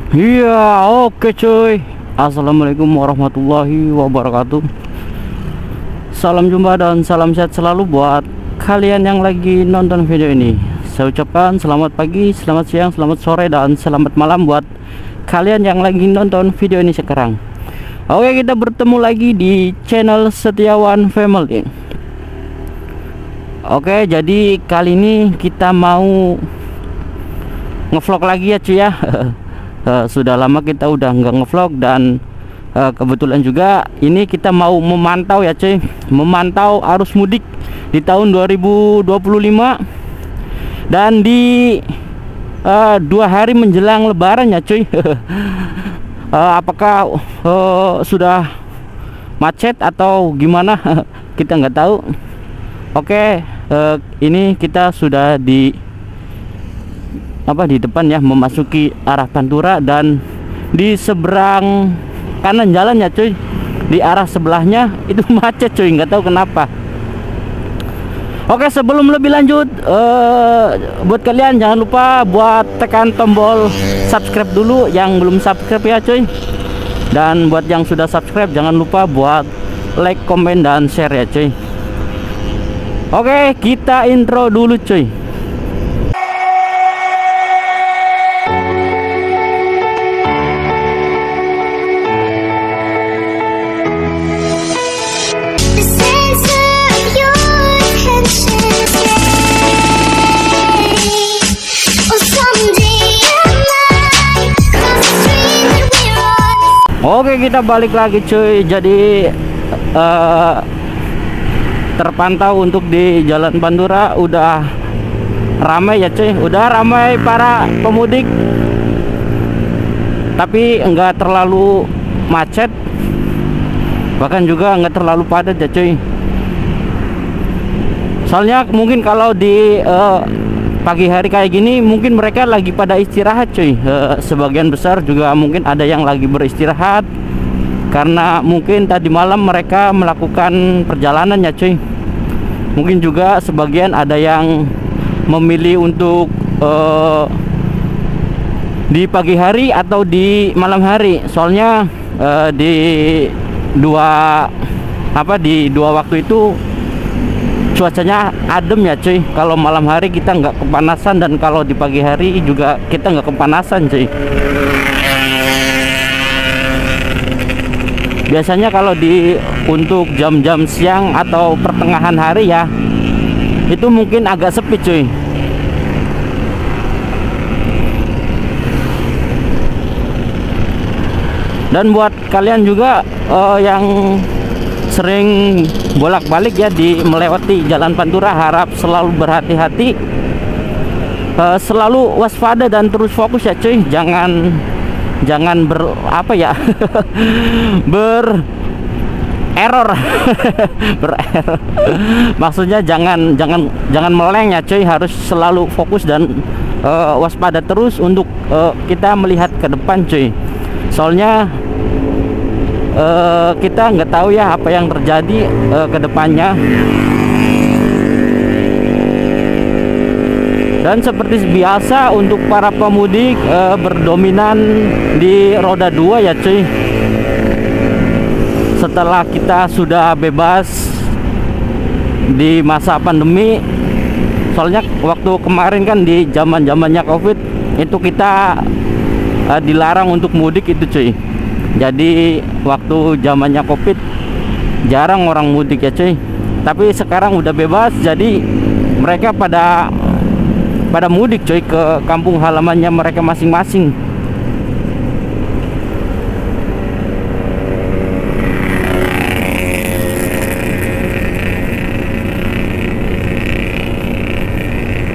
Iya, oke cuy. Assalamualaikum warahmatullahi wabarakatuh. Salam jumpa dan salam sehat selalu buat kalian yang lagi nonton video ini. Saya ucapkan selamat pagi, selamat siang, selamat sore, dan selamat malam buat kalian yang lagi nonton video ini sekarang. Oke, kita bertemu lagi di channel Setiawan Family. Oke, jadi kali ini kita mau ngevlog lagi ya cuy ya. Sudah lama kita udah nggak ngevlog, dan kebetulan juga ini kita mau memantau ya cuy, memantau arus mudik di tahun 2025, dan di 2 hari menjelang lebaran ya cuy. Apakah sudah macet atau gimana? Kita nggak tahu. Oke, ini kita sudah di depan ya, memasuki arah Pantura, dan di seberang kanan jalan ya cuy, di arah sebelahnya itu macet cuy, nggak tahu kenapa. Oke, sebelum lebih lanjut, buat kalian jangan lupa buat tekan tombol subscribe dulu yang belum subscribe ya cuy, dan buat yang sudah subscribe jangan lupa buat like, komen, dan share ya cuy. Oke, kita intro dulu cuy. Oke, kita balik lagi cuy. Jadi terpantau untuk di Jalan Pantura udah ramai ya cuy, udah ramai para pemudik, tapi enggak terlalu macet, bahkan juga enggak terlalu padat ya cuy. Soalnya mungkin kalau di pagi hari kayak gini mungkin mereka lagi pada istirahat cuy. Sebagian besar juga mungkin ada yang lagi beristirahat karena mungkin tadi malam mereka melakukan perjalanan ya cuy. Mungkin juga sebagian ada yang memilih untuk di pagi hari atau di malam hari. Soalnya di dua waktu itu cuacanya adem ya cuy. Kalau malam hari kita nggak kepanasan, dan kalau di pagi hari juga kita nggak kepanasan cuy. Biasanya kalau untuk jam-jam siang atau pertengahan hari ya, itu mungkin agak sepi cuy. Dan buat kalian juga yang sering bolak-balik ya melewati Jalan Pantura, harap selalu berhati-hati, selalu waspada dan terus fokus ya cuy. Jangan bererror. Bererror. Maksudnya jangan meleng ya cuy, harus selalu fokus dan waspada terus untuk kita melihat ke depan cuy. Soalnya kita nggak tahu ya apa yang terjadi ke depannya. Dan seperti biasa untuk para pemudik berdominan di roda 2 ya cuy. Setelah kita sudah bebas di masa pandemi, soalnya waktu kemarin kan di zamannya Covid itu kita dilarang untuk mudik itu cuy. Jadi waktu zamannya Covid jarang orang mudik ya cuy. Tapi sekarang udah bebas, jadi mereka pada mudik cuy ke kampung halamannya mereka masing-masing.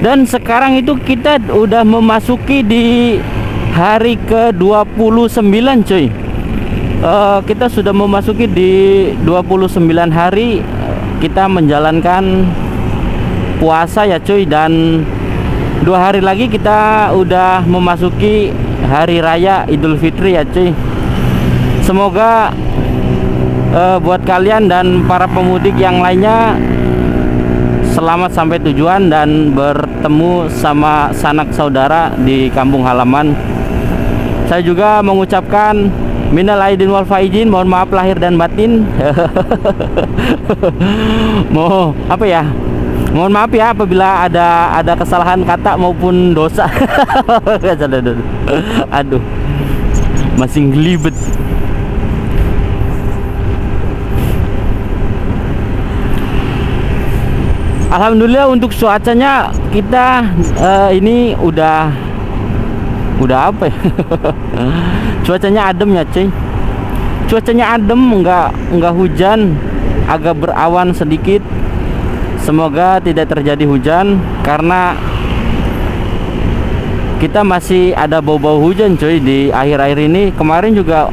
Dan sekarang itu kita udah memasuki di hari ke-29 cuy. Kita sudah memasuki di 29 hari kita menjalankan puasa ya cuy, dan 2 hari lagi kita udah memasuki hari raya Idul Fitri ya cuy. Semoga buat kalian dan para pemudik yang lainnya selamat sampai tujuan dan bertemu sama sanak saudara di kampung halaman. Saya juga mengucapkan minal aidin wal faizin, mohon maaf lahir dan batin. Apa ya? Mohon maaf ya apabila ada kesalahan kata maupun dosa. Aduh, masih ngelibet. Alhamdulillah untuk cuacanya kita ini udah apa ya? Cuacanya adem ya cuy. Cuacanya adem, nggak hujan, agak berawan sedikit. Semoga tidak terjadi hujan karena kita masih ada bau-bau hujan cuy di akhir-akhir ini. Kemarin juga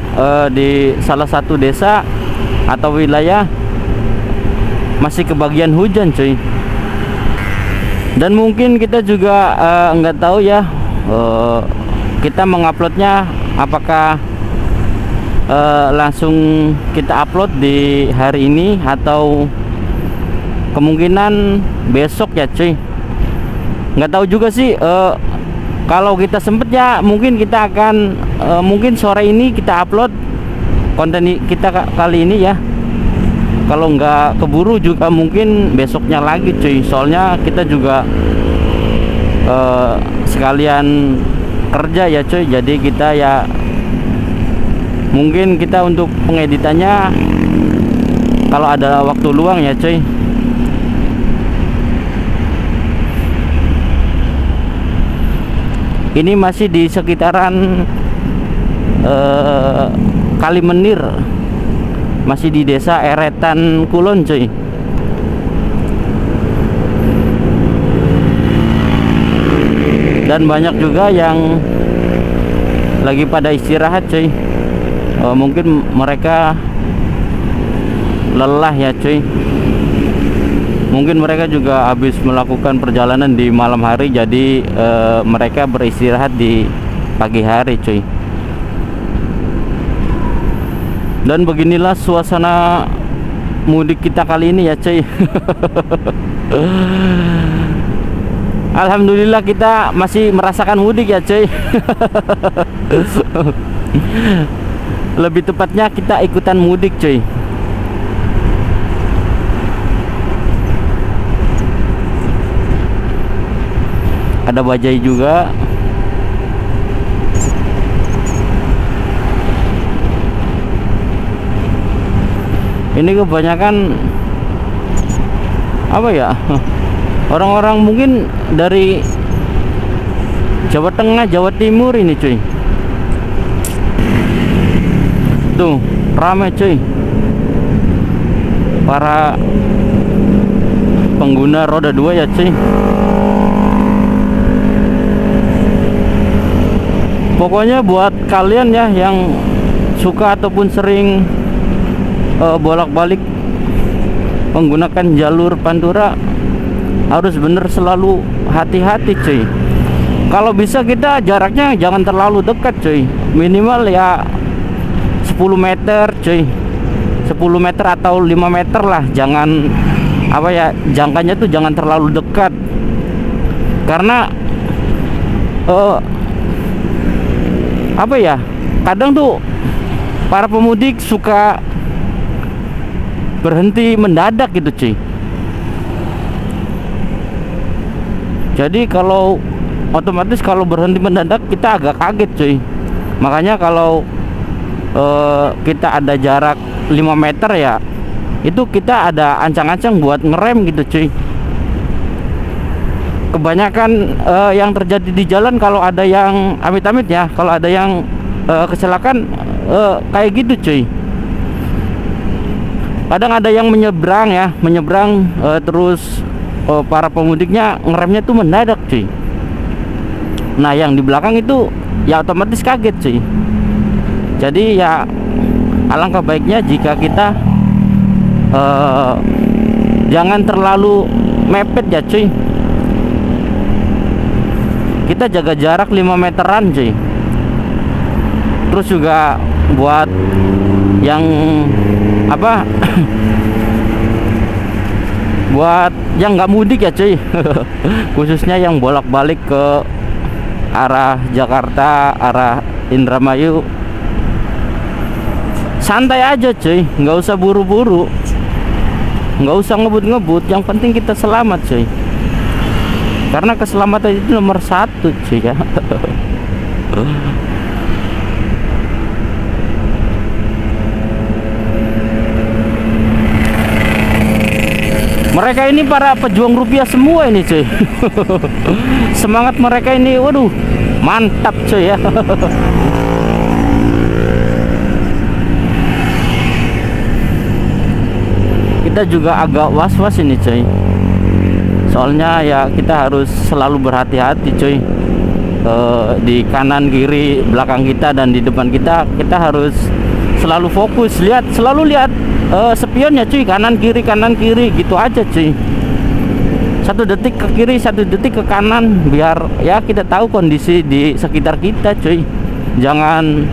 di salah satu desa atau wilayah masih kebagian hujan cuy. Dan mungkin kita juga nggak tahu ya, kita menguploadnya apakah langsung kita upload di hari ini atau kemungkinan besok ya cuy. Nggak tahu juga sih. Kalau kita sempet ya mungkin kita akan mungkin sore ini kita upload konten kita kali ini ya. Kalau nggak keburu juga mungkin besoknya lagi cuy. Soalnya kita juga sekalian kerja ya cuy. Jadi kita ya mungkin kita untuk pengeditannya kalau ada waktu luang ya cuy. Ini masih di sekitaran Kalimenir, masih di desa Eretan Kulon cuy. Dan banyak juga yang lagi pada istirahat cuy. Mungkin mereka lelah ya cuy. Mungkin mereka juga habis melakukan perjalanan di malam hari, jadi mereka beristirahat di pagi hari cuy. Dan beginilah suasana mudik kita kali ini ya cuy. Alhamdulillah kita masih merasakan mudik ya cuy. Lebih tepatnya kita ikutan mudik cuy. Ada bajai juga. Ini kebanyakan apa ya? Orang-orang mungkin dari Jawa Tengah, Jawa Timur ini cuy. Tuh, rame cuy. Para pengguna roda 2 ya cuy. Pokoknya buat kalian ya yang suka ataupun sering bolak-balik menggunakan jalur Pantura, harus bener selalu hati-hati cuy. Kalau bisa kita jaraknya jangan terlalu dekat cuy. Minimal ya 10 meter cuy. 10 meter atau 5 meter lah. Jangan apa ya, jangkanya tuh jangan terlalu dekat. Karena apa ya, kadang tuh para pemudik suka berhenti mendadak gitu cuy. Jadi kalau otomatis kalau berhenti mendadak kita agak kaget cuy. Makanya kalau kita ada jarak 5 meter ya, itu kita ada ancang-ancang buat ngerem gitu cuy. Kebanyakan yang terjadi di jalan kalau ada yang amit-amit ya, kalau ada yang kecelakaan kayak gitu cuy. Kadang ada yang menyeberang ya, terus para pemudiknya ngeremnya tuh mendadak cuy. Nah yang di belakang itu ya otomatis kaget cuy. Jadi ya alangkah baiknya jika kita jangan terlalu mepet ya cuy. Kita jaga jarak 5 meteran cuy. Terus juga buat yang apa buat yang nggak mudik ya cuy. Khususnya yang bolak-balik ke arah Jakarta, arah Indramayu santai aja cuy, nggak usah buru-buru, nggak usah ngebut-ngebut, yang penting kita selamat cuy, karena keselamatan itu nomor satu cuy ya. Mereka ini para pejuang rupiah semua ini cuy. Semangat mereka ini, waduh, mantap cuy ya. Kita juga agak was-was ini cuy, soalnya ya kita harus selalu berhati-hati cuy. Di kanan kiri belakang kita dan di depan kita harus selalu fokus, selalu lihat spionnya cuy, kanan kiri gitu aja cuy. 1 detik ke kiri, 1 detik ke kanan, biar ya kita tahu kondisi di sekitar kita cuy. Jangan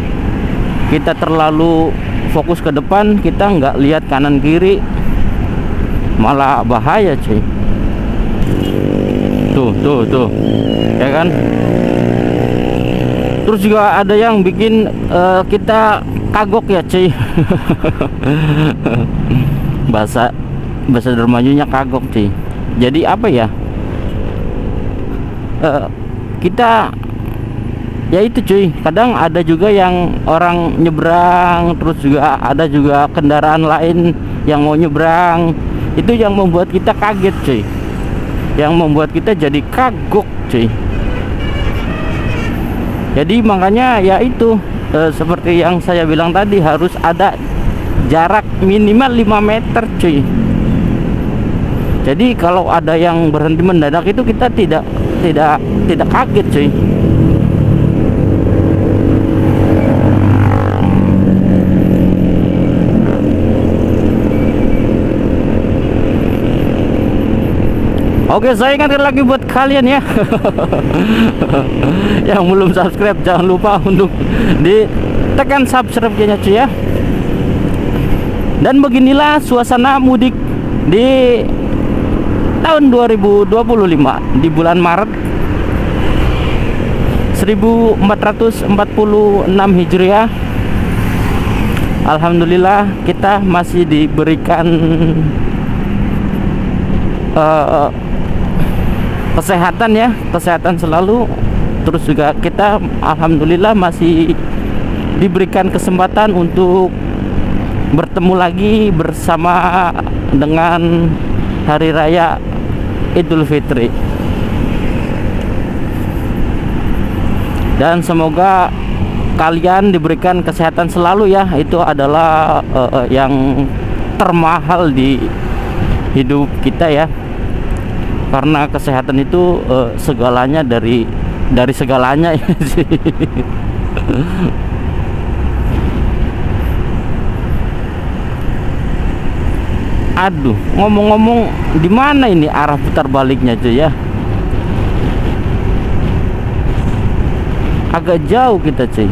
kita terlalu fokus ke depan, kita nggak lihat kanan kiri, malah bahaya cuy. Tuh ya kan. Terus juga ada yang bikin kita kagok ya cuy. bahasa Indramayunya kagok cuy. Jadi apa ya, kita ya itu cuy, kadang ada juga yang orang nyebrang, terus juga ada juga kendaraan lain yang mau nyebrang. Itu yang membuat kita kaget cuy, yang membuat kita jadi kagok cuy. Jadi makanya ya itu, seperti yang saya bilang tadi, harus ada jarak minimal 5 meter cuy. Jadi kalau ada yang berhenti mendadak itu kita tidak kaget cuy. Oke, saya ingatkan lagi buat kalian ya, yang belum subscribe, jangan lupa untuk ditekan subscribe-nya cuy ya. Dan beginilah suasana mudik di tahun 2025 di bulan Maret 1446 Hijriah. Alhamdulillah kita masih diberikan kesehatan ya, kesehatan selalu. Terus juga kita alhamdulillah masih diberikan kesempatan untuk bertemu lagi bersama dengan Hari Raya Idul Fitri. Dan semoga kalian diberikan kesehatan selalu ya. Itu adalah yang termahal di hidup kita ya, karena kesehatan itu segalanya dari segalanya ya sih. Aduh, ngomong-ngomong, di mana ini arah putar baliknya cuy ya? Agak jauh kita cuy.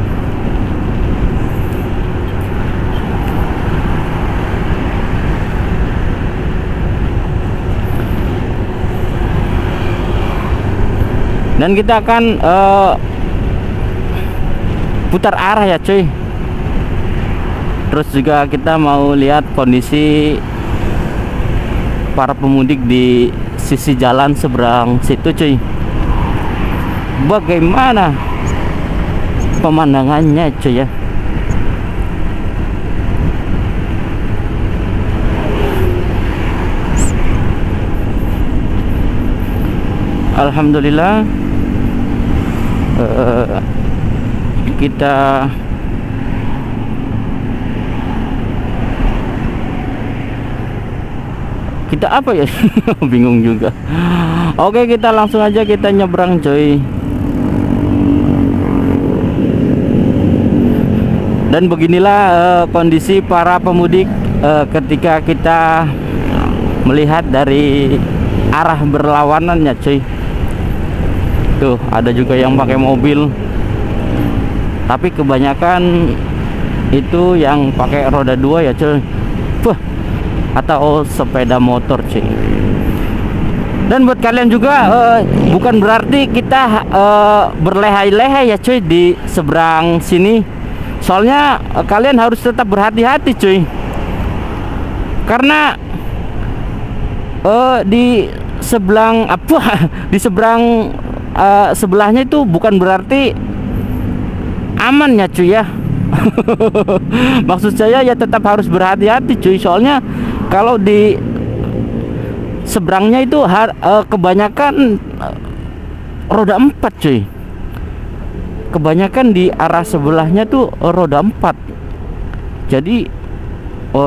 Dan kita akan putar arah ya cuy. Terus juga kita mau lihat kondisi para pemudik di sisi jalan seberang situ cuy. Bagaimana pemandangannya cuy ya? Alhamdulillah kita apa ya? Bingung juga. Oke, kita langsung aja kita nyebrang coy. Dan beginilah kondisi para pemudik ketika kita melihat dari arah berlawanannya cuy. Tuh ada juga yang pakai mobil, tapi kebanyakan itu yang pakai roda 2 ya cuy. Atau sepeda motor cuy. Dan buat kalian juga bukan berarti kita berlehai-lehai ya cuy di seberang sini. Soalnya kalian harus tetap berhati-hati cuy. Karena di seberang apa di seberang sebelahnya itu bukan berarti aman ya cuy ya. Maksud saya ya tetap harus berhati-hati cuy. Soalnya kalau di seberangnya itu kebanyakan roda 4 cuy. Kebanyakan di arah sebelahnya tuh roda 4. Jadi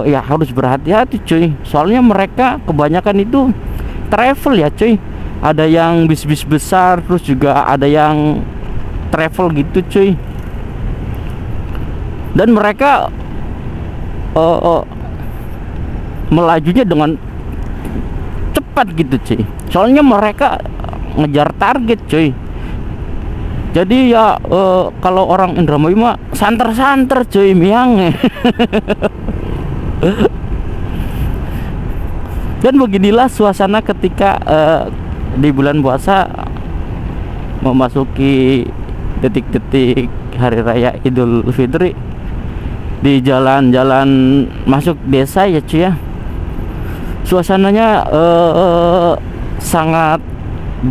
ya harus berhati-hati cuy. Soalnya mereka kebanyakan itu travel ya cuy. Ada yang bis-bis besar, terus juga ada yang travel gitu cuy. Dan mereka melajunya dengan cepat gitu cuy. Soalnya mereka ngejar target cuy. Jadi ya kalau orang Indramayu mah santer-santer cuy, miang. Dan beginilah suasana ketika di bulan puasa memasuki detik-detik hari raya Idul Fitri di jalan-jalan masuk desa ya cuy ya. Suasananya sangat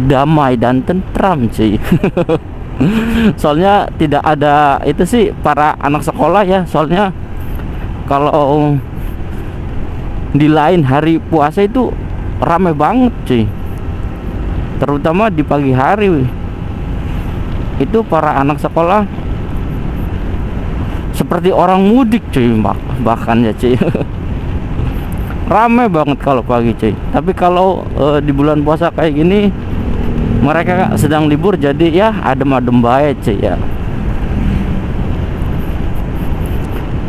damai dan tentram cuy. Soalnya tidak ada itu sih para anak sekolah ya. Soalnya kalau di lain hari puasa itu ramai banget cuy, terutama di pagi hari. Itu para anak sekolah seperti orang mudik cuy, bahkan ya cuy. Ramai banget kalau pagi cuy. Tapi kalau di bulan puasa kayak gini mereka sedang libur, jadi ya adem-adem baik cuy ya.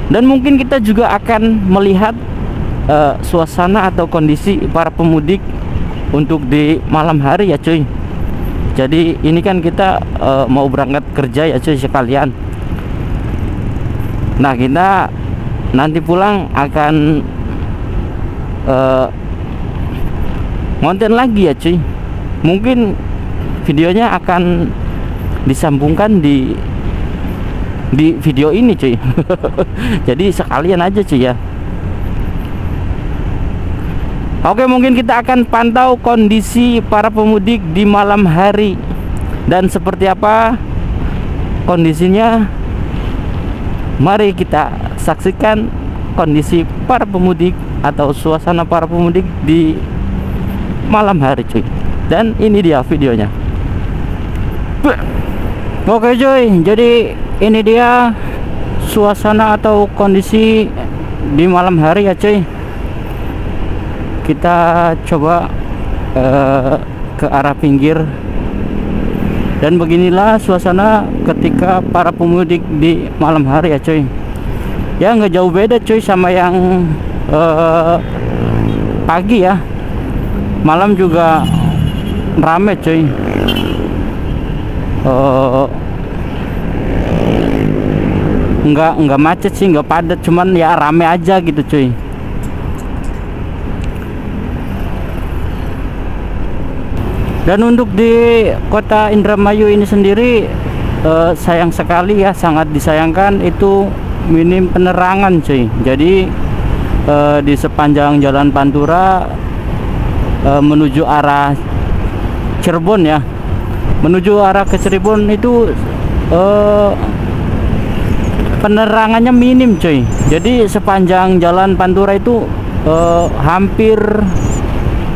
Dan mungkin kita juga akan melihat suasana atau kondisi para pemudik untuk di malam hari ya cuy. Jadi ini kan kita mau berangkat kerja ya cuy sekalian. Nah kita nanti pulang akan ngonten lagi ya cuy. Mungkin videonya akan disambungkan di video ini cuy. Jadi sekalian aja cuy ya. Oke, mungkin kita akan pantau kondisi para pemudik di malam hari dan seperti apa kondisinya. Mari kita saksikan kondisi para pemudik atau suasana para pemudik di malam hari cuy. Dan ini dia videonya. Oke cuy, jadi ini dia suasana atau kondisi di malam hari ya cuy. Kita coba ke arah pinggir. Dan beginilah suasana ketika para pemudik di malam hari ya cuy. Ya nggak jauh beda cuy sama yang pagi ya. Malam juga rame cuy. Nggak macet sih, nggak padat, cuman ya rame aja gitu cuy. Dan untuk di kota Indramayu ini sendiri sayang sekali ya, sangat disayangkan itu minim penerangan cuy. Jadi di sepanjang jalan Pantura menuju arah Cirebon ya, menuju arah ke Cirebon itu penerangannya minim cuy. Jadi sepanjang jalan Pantura itu hampir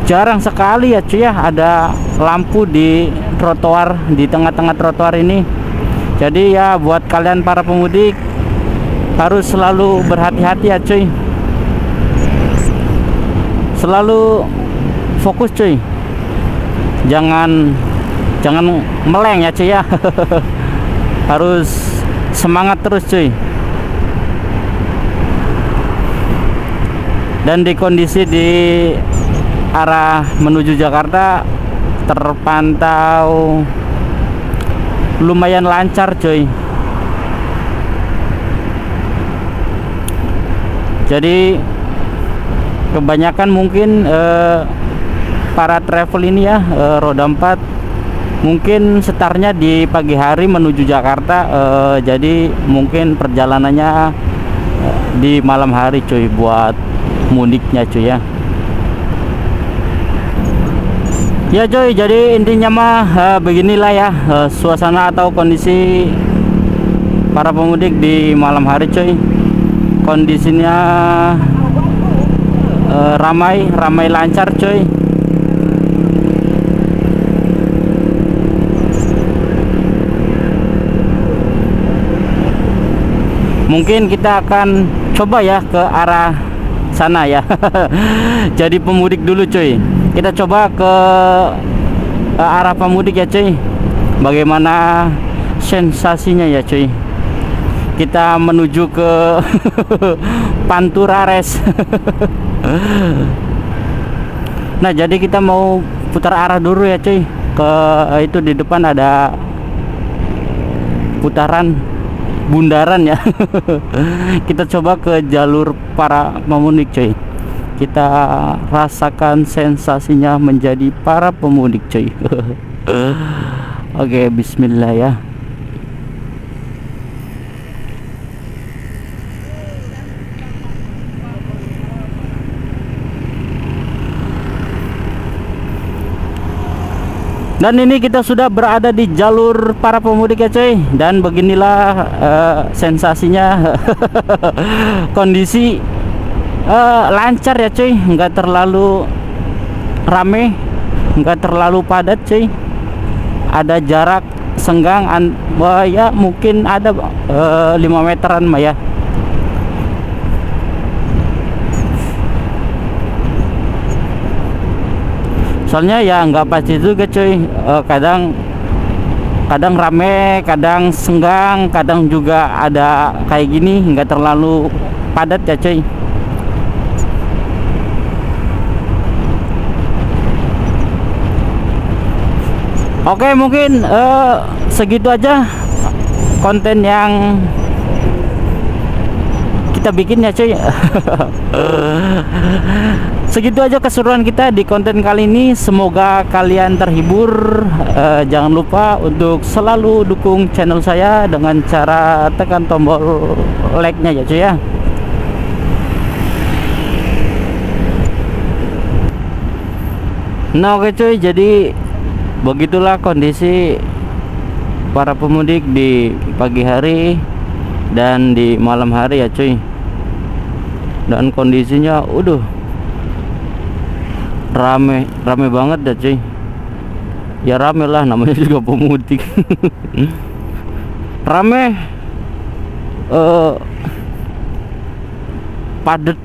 jarang sekali ya cuy ya ada lampu di trotoar, di tengah-tengah trotoar ini. Jadi ya buat kalian para pemudik harus selalu berhati-hati ya cuy, selalu fokus cuy, jangan meleng ya cuy ya. Harus semangat terus cuy. Dan di kondisi di arah menuju Jakarta terpantau lumayan lancar cuy. Jadi kebanyakan mungkin para travel ini ya, roda 4 mungkin startnya di pagi hari menuju Jakarta, jadi mungkin perjalanannya di malam hari cuy, buat mudiknya cuy ya. Ya cuy, jadi intinya mah beginilah ya suasana atau kondisi para pemudik di malam hari cuy. Kondisinya ramai lancar cuy. Mungkin kita akan coba ya ke arah sana ya. Jadi pemudik dulu cuy, kita coba ke arah pemudik ya cuy. Bagaimana sensasinya ya cuy. Kita menuju ke Pantura Res. Nah jadi kita mau putar arah dulu ya cuy, ke itu di depan ada putaran bundaran ya. Kita coba ke jalur para pemudik cuy, kita rasakan sensasinya menjadi para pemudik cuy. Oke, bismillah ya. Dan ini kita sudah berada di jalur para pemudik ya cuy. Dan beginilah sensasinya. Kondisi lancar ya cuy, nggak terlalu rame, nggak terlalu padat cuy. Ada jarak senggang ya mungkin ada 5 meteran mah ya. Soalnya ya nggak pasti juga cuy, kadang rame, kadang senggang, kadang juga ada kayak gini, nggak terlalu padat ya cuy. Oke, mungkin segitu aja konten yang kita bikin ya cuy. Segitu aja keseruan kita di konten kali ini. Semoga kalian terhibur. Jangan lupa untuk selalu dukung channel saya dengan cara tekan tombol like-nya ya cuy ya. Nah oke cuy, jadi begitulah kondisi para pemudik di pagi hari dan di malam hari ya cuy. Dan kondisinya rame banget ya cuy. Ya rame lah, namanya juga pemudik. Rame, padet.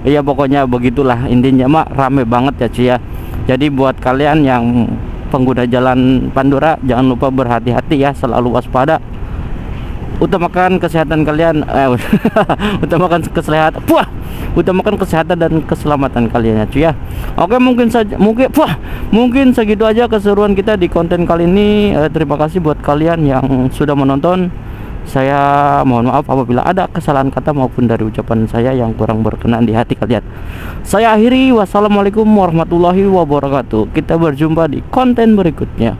Ya pokoknya begitulah intinya mak, rame banget ya cuy ya. Jadi buat kalian yang pengguna jalan Pantura, jangan lupa berhati-hati ya, selalu waspada. Utamakan kesehatan kalian, utamakan kesehatan dan keselamatan kalian ya cuy ya. Oke, mungkin segitu aja keseruan kita di konten kali ini. Terima kasih buat kalian yang sudah menonton. Saya mohon maaf apabila ada kesalahan kata maupun dari ucapan saya yang kurang berkenan di hati kalian. Saya akhiri, wassalamualaikum warahmatullahi wabarakatuh. Kita berjumpa di konten berikutnya.